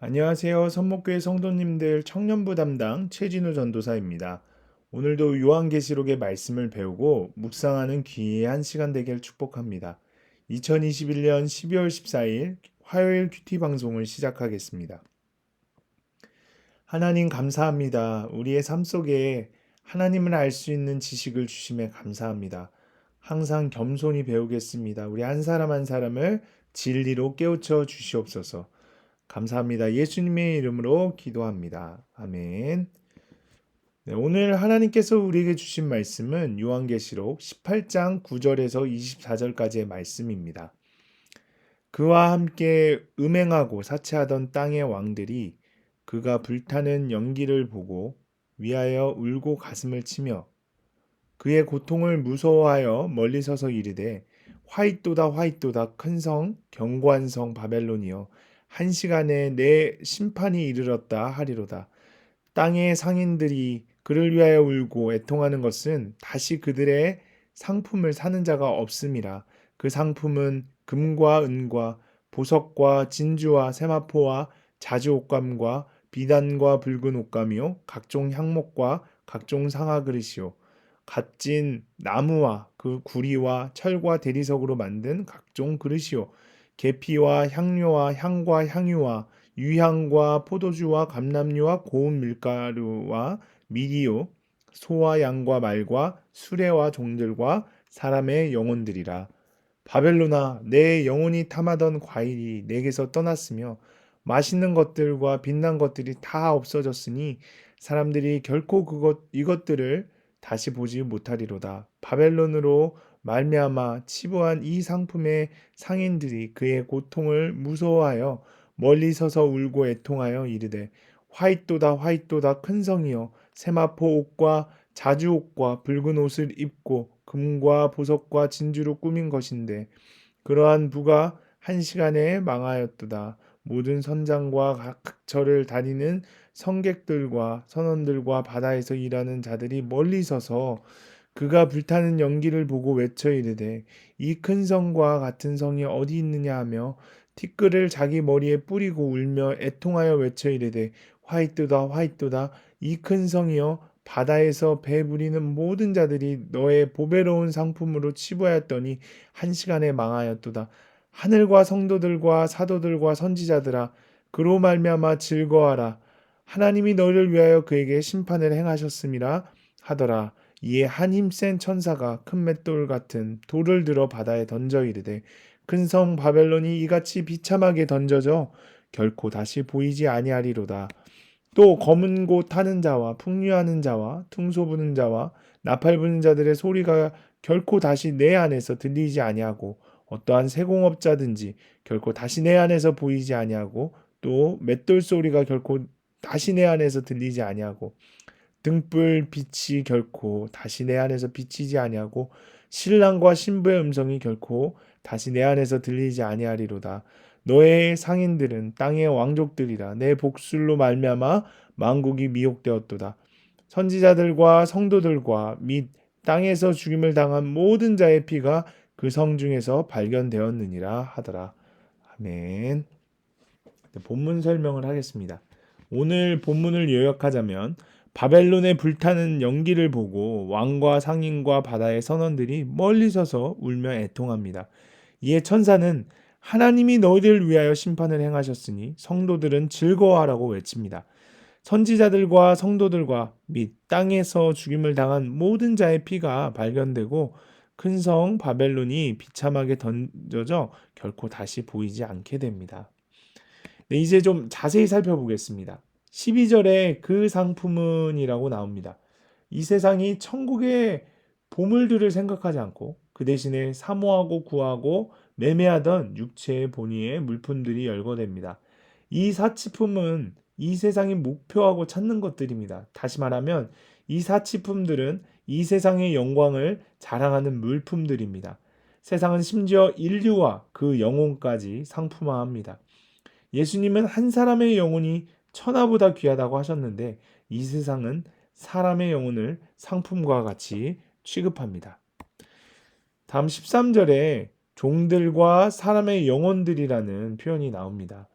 안녕하세요. 선목교회 성도님들 청년부 담당 최진우 전도사입니다. 오늘도 요한계시록의 말씀을 배우고 묵상하는 귀한 시간 되길 축복합니다. 2021년 12월 14일 화요일 큐티 방송을 시작하겠습니다. 하나님 감사합니다. 우리의 삶 속에 하나님을 알 수 있는 지식을 주심에 감사합니다. 항상 겸손히 배우겠습니다. 우리 한 사람 한 사람을 진리로 깨우쳐 주시옵소서. 감사합니다. 예수님의 이름으로 기도합니다. 아멘. 네, 오늘 하나님께서 우리에게 주신 말씀은 요한계시록 18장 9절에서 24절까지의 말씀입니다. 그와 함께 음행하고 사치하던 땅의 왕들이 그가 불타는 연기를 보고 위하여 울고 가슴을 치며 그의 고통을 무서워하여 멀리 서서 이르되 화이또다 화이또다 큰 성 견고한 성 바벨론이여 한 시간에 내 심판이 이르렀다 하리로다. 땅의 상인들이 그를 위하여 울고 애통하는 것은 다시 그들의 상품을 사는 자가 없음이라. 그 상품은 금과 은과 보석과 진주와 세마포와 자주 옷감과 비단과 붉은 옷감이요 각종 향목과 각종 상아 그릇이요 값진 나무와 그 구리와 철과 대리석으로 만든 각종 그릇이요 계피와 향료와 향과 향유와 유향과 포도주와 감람류와 고운 밀가루와 미리요 소와 양과 말과 수레와 종들과 사람의 영혼들이라. 바벨로나 내 영혼이 탐하던 과일이 내게서 떠났으며 맛있는 것들과 빛난 것들이 다 없어졌으니 사람들이 결코 이것들을 다시 보지 못하리로다. 바벨론으로 말미암아 치부한 이 상품의 상인들이 그의 고통을 무서워하여 멀리 서서 울고 애통하여 이르되 화이또다 화이또다 큰 성이여 세마포 옷과 자주 옷과 붉은 옷을 입고 금과 보석과 진주로 꾸민 것인데 그러한 부가 한 시간에 망하였도다. 모든 선장과 각처를 다니는 성객들과 선원들과 바다에서 일하는 자들이 멀리 서서 그가 불타는 연기를 보고 외쳐 이르되 이 큰 성과 같은 성이 어디 있느냐 하며 티끌을 자기 머리에 뿌리고 울며 애통하여 외쳐 이르되 화이또다 화이또다 이 큰 성이여 바다에서 배 부리는 모든 자들이 너의 보배로운 상품으로 치부하였더니 한 시간에 망하였도다. 하늘과 성도들과 사도들과 선지자들아 그로 말미암아 즐거워하라. 하나님이 너를 위하여 그에게 심판을 행하셨음이라 하더라. 이에 한 힘센 천사가 큰 맷돌 같은 돌을 들어 바다에 던져 이르되 큰 성 바벨론이 이같이 비참하게 던져져 결코 다시 보이지 아니하리로다. 또 검은 곳 타는 자와 풍류하는 자와 퉁소 부는 자와 나팔 부는 자들의 소리가 결코 다시 내 안에서 들리지 아니하고 어떠한 세공업자든지 결코 다시 내 안에서 보이지 아니하고 또 맷돌 소리가 결코 다시 내 안에서 들리지 아니하고 등불 빛이 결코 다시 내 안에서 비치지 아니하고 신랑과 신부의 음성이 결코 다시 내 안에서 들리지 아니하리로다. 너의 상인들은 땅의 왕족들이라 내 복술로 말미암아 만국이 미혹되었도다. 선지자들과 성도들과 및 땅에서 죽임을 당한 모든 자의 피가 그 성 중에서 발견되었느니라 하더라. 아멘. 본문 설명을 하겠습니다. 오늘 본문을 요약하자면 바벨론의 불타는 연기를 보고 왕과 상인과 바다의 선원들이 멀리 서서 울며 애통합니다. 이에 천사는 하나님이 너희를 위하여 심판을 행하셨으니 성도들은 즐거워하라고 외칩니다. 선지자들과 성도들과 및 땅에서 죽임을 당한 모든 자의 피가 발견되고 큰 성 바벨론이 비참하게 던져져 결코 다시 보이지 않게 됩니다. 네, 이제 좀 자세히 살펴보겠습니다. 12절에 그 상품은이라고 나옵니다. 이 세상이 천국의 보물들을 생각하지 않고 그 대신에 사모하고 구하고 매매하던 육체의 본의의 물품들이 열거됩니다. 이 사치품은 이 세상이 목표하고 찾는 것들입니다. 다시 말하면 이 사치품들은 이 세상의 영광을 자랑하는 물품들입니다. 세상은 심지어 인류와 그 영혼까지 상품화합니다. 예수님은 한 사람의 영혼이 천하보다 귀하다고 하셨는데 이 세상은 사람의 영혼을 상품과 같이 취급합니다. 다음 13절에 종들과 사람의 영혼들이라는 표현이 나옵니다.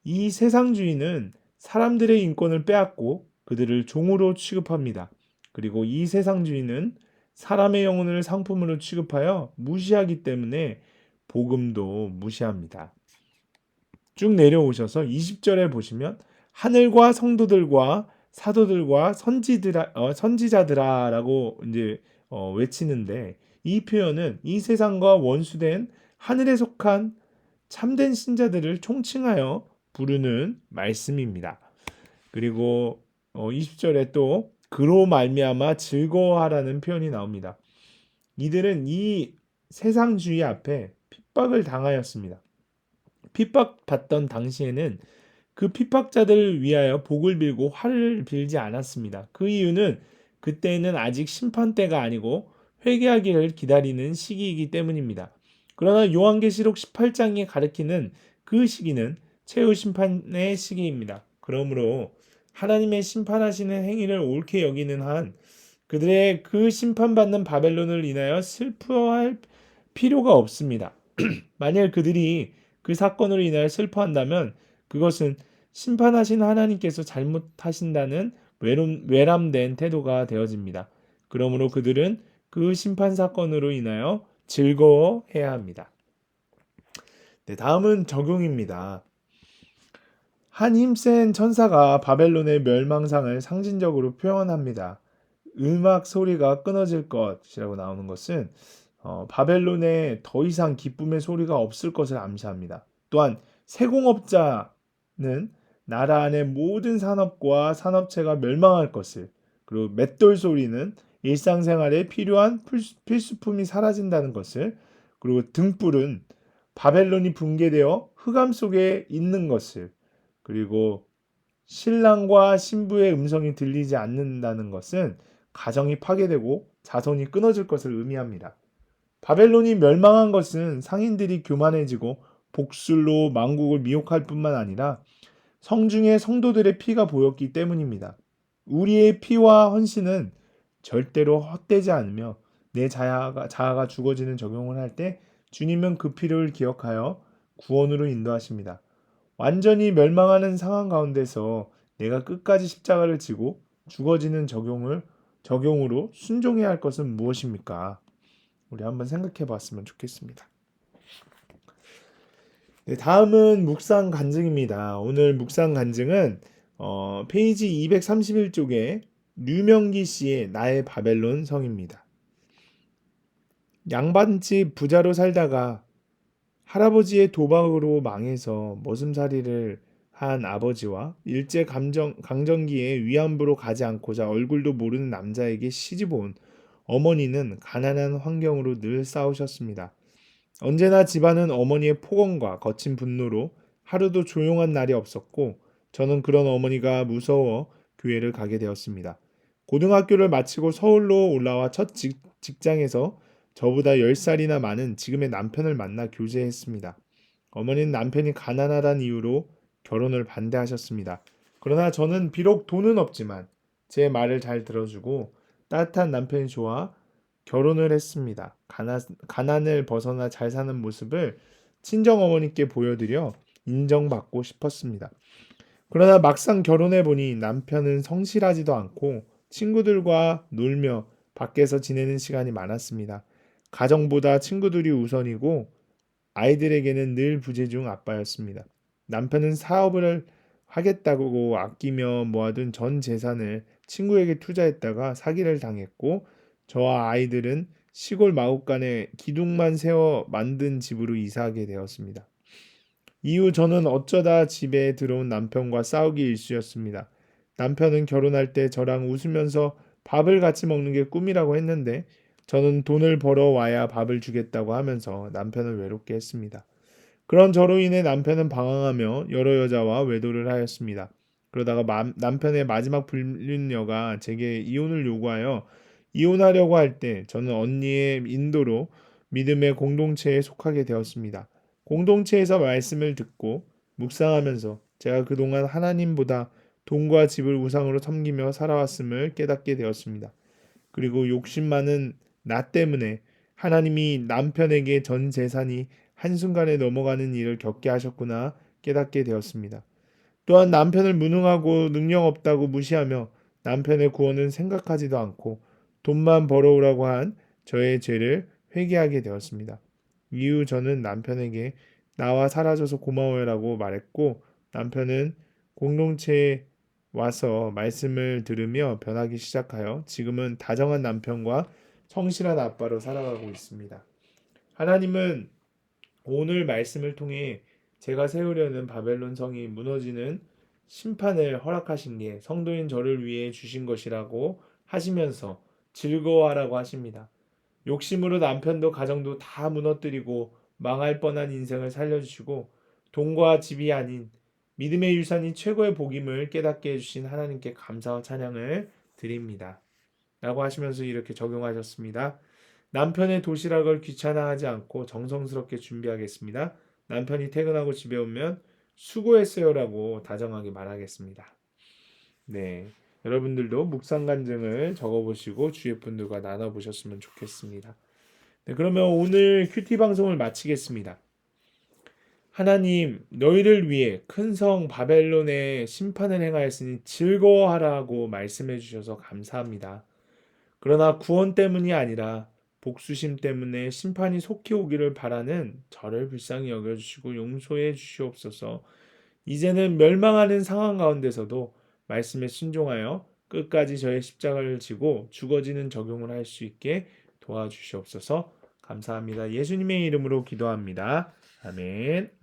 이 세상주의는 사람들의 인권을 빼앗고 그들을 종으로 취급합니다. 그리고 이 세상주의는 사람의 영혼을 상품으로 취급하여 무시하기 때문에 복음도 무시합니다. 쭉 내려오셔서 20절에 보시면 하늘과 성도들과 사도들과 선지자들아라고 이제 외치는데 이 표현은 이 세상과 원수된 하늘에 속한 참된 신자들을 총칭하여 부르는 말씀입니다. 그리고 20절에 또 그로 말미암아 즐거워하라는 표현이 나옵니다. 이들은 이 세상주의 앞에 핍박을 당하였습니다. 핍박받던 당시에는 그 핍박자들을 위하여 복을 빌고 화를 빌지 않았습니다. 그 이유는 그때는 아직 심판 때가 아니고 회개하기를 기다리는 시기이기 때문입니다. 그러나 요한계시록 18장이 가리키는 그 시기는 최후 심판의 시기입니다. 그러므로 하나님의 심판하시는 행위를 옳게 여기는 한 그들의 그 심판받는 바벨론을 인하여 슬퍼할 필요가 없습니다. 만일 그들이 그 사건으로 인하여 슬퍼한다면 그것은 심판하신 하나님께서 잘못하신다는 외람된 태도가 되어집니다. 그러므로 그들은 그 심판 사건으로 인하여 즐거워해야 합니다. 네, 다음은 적용입니다. 한 힘센 천사가 바벨론의 멸망상을 상징적으로 표현합니다. 음악 소리가 끊어질 것이라고 나오는 것은 바벨론에 더 이상 기쁨의 소리가 없을 것을 암시합니다. 또한 세공업자는 나라 안의 모든 산업과 산업체가 멸망할 것을, 그리고 맷돌 소리는 일상생활에 필요한 필수품이 사라진다는 것을, 그리고 등불은 바벨론이 붕괴되어 흑암 속에 있는 것을, 그리고 신랑과 신부의 음성이 들리지 않는다는 것은 가정이 파괴되고 자손이 끊어질 것을 의미합니다. 바벨론이 멸망한 것은 상인들이 교만해지고 복술로 망국을 미혹할 뿐만 아니라 성중에 성도들의 피가 보였기 때문입니다. 우리의 피와 헌신은 절대로 헛되지 않으며 내 자아가 죽어지는 적용을 할 때 주님은 그 피를 기억하여 구원으로 인도하십니다. 완전히 멸망하는 상황 가운데서 내가 끝까지 십자가를 지고 죽어지는 적용으로 순종해야 할 것은 무엇입니까? 우리 한번 생각해 봤으면 좋겠습니다. 네, 다음은 묵상 간증입니다. 오늘 묵상 간증은 페이지 231쪽에 류명기 씨의 나의 바벨론 성입니다. 양반집 부자로 살다가 할아버지의 도박으로 망해서 머슴살이를 한 아버지와 일제 강점기에 위안부로 가지 않고자 얼굴도 모르는 남자에게 시집 온 어머니는 가난한 환경으로 늘 싸우셨습니다. 언제나 집안은 어머니의 폭언과 거친 분노로 하루도 조용한 날이 없었고 저는 그런 어머니가 무서워 교회를 가게 되었습니다. 고등학교를 마치고 서울로 올라와 첫 직장에서 저보다 10살이나 많은 지금의 남편을 만나 교제했습니다. 어머니는 남편이 가난하다는 이유로 결혼을 반대하셨습니다. 그러나 저는 비록 돈은 없지만 제 말을 잘 들어주고 따뜻한 남편이 좋아 결혼을 했습니다. 가난을 벗어나 잘 사는 모습을 친정어머니께 보여드려 인정받고 싶었습니다. 그러나 막상 결혼해보니 남편은 성실하지도 않고 친구들과 놀며 밖에서 지내는 시간이 많았습니다. 가정보다 친구들이 우선이고 아이들에게는 늘 부재중 아빠였습니다. 남편은 사업을 하겠다고 아끼며 모아둔 전 재산을 친구에게 투자했다가 사기를 당했고 저와 아이들은 시골 마구간에 기둥만 세워 만든 집으로 이사하게 되었습니다. 이후 저는 어쩌다 집에 들어온 남편과 싸우기 일쑤였습니다. 남편은 결혼할 때 저랑 웃으면서 밥을 같이 먹는 게 꿈이라고 했는데 저는 돈을 벌어 와야 밥을 주겠다고 하면서 남편을 외롭게 했습니다. 그런 저로 인해 남편은 방황하며 여러 여자와 외도를 하였습니다. 그러다가 남편의 마지막 불륜녀가 제게 이혼을 요구하여 이혼하려고 할 때 저는 언니의 인도로 믿음의 공동체에 속하게 되었습니다. 공동체에서 말씀을 듣고 묵상하면서 제가 그동안 하나님보다 돈과 집을 우상으로 섬기며 살아왔음을 깨닫게 되었습니다. 그리고 욕심 많은 나 때문에 하나님이 남편에게 전 재산이 한순간에 넘어가는 일을 겪게 하셨구나 깨닫게 되었습니다. 또한 남편을 무능하고 능력 없다고 무시하며 남편의 구원은 생각하지도 않고 돈만 벌어오라고 한 저의 죄를 회개하게 되었습니다. 이후 저는 남편에게 나와 살아줘서 고마워요라고 말했고 남편은 공동체에 와서 말씀을 들으며 변하기 시작하여 지금은 다정한 남편과 성실한 아빠로 살아가고 있습니다. 하나님은 오늘 말씀을 통해 제가 세우려는 바벨론 성이 무너지는 심판을 허락하신 게 성도인 저를 위해 주신 것이라고 하시면서 즐거워하라고 하십니다. 욕심으로 남편도 가정도 다 무너뜨리고 망할 뻔한 인생을 살려주시고 돈과 집이 아닌 믿음의 유산이 최고의 복임을 깨닫게 해주신 하나님께 감사와 찬양을 드립니다. 라고 하시면서 이렇게 적용하셨습니다. 남편의 도시락을 귀찮아하지 않고 정성스럽게 준비하겠습니다. 남편이 퇴근하고 집에 오면 수고했어요라고 다정하게 말하겠습니다. 네. 여러분들도 묵상 간증을 적어보시고 주위 분들과 나눠보셨으면 좋겠습니다. 네, 그러면 오늘 큐티 방송을 마치겠습니다. 하나님, 너희를 위해 큰 성 바벨론의 심판을 행하였으니 즐거워하라고 말씀해 주셔서 감사합니다. 그러나 구원 때문이 아니라 복수심 때문에 심판이 속히 오기를 바라는 저를 불쌍히 여겨주시고 용서해 주시옵소서. 이제는 멸망하는 상황 가운데서도 말씀에 순종하여 끝까지 저의 십자가를 지고 죽어지는 적용을 할 수 있게 도와주시옵소서. 감사합니다. 예수님의 이름으로 기도합니다. 아멘.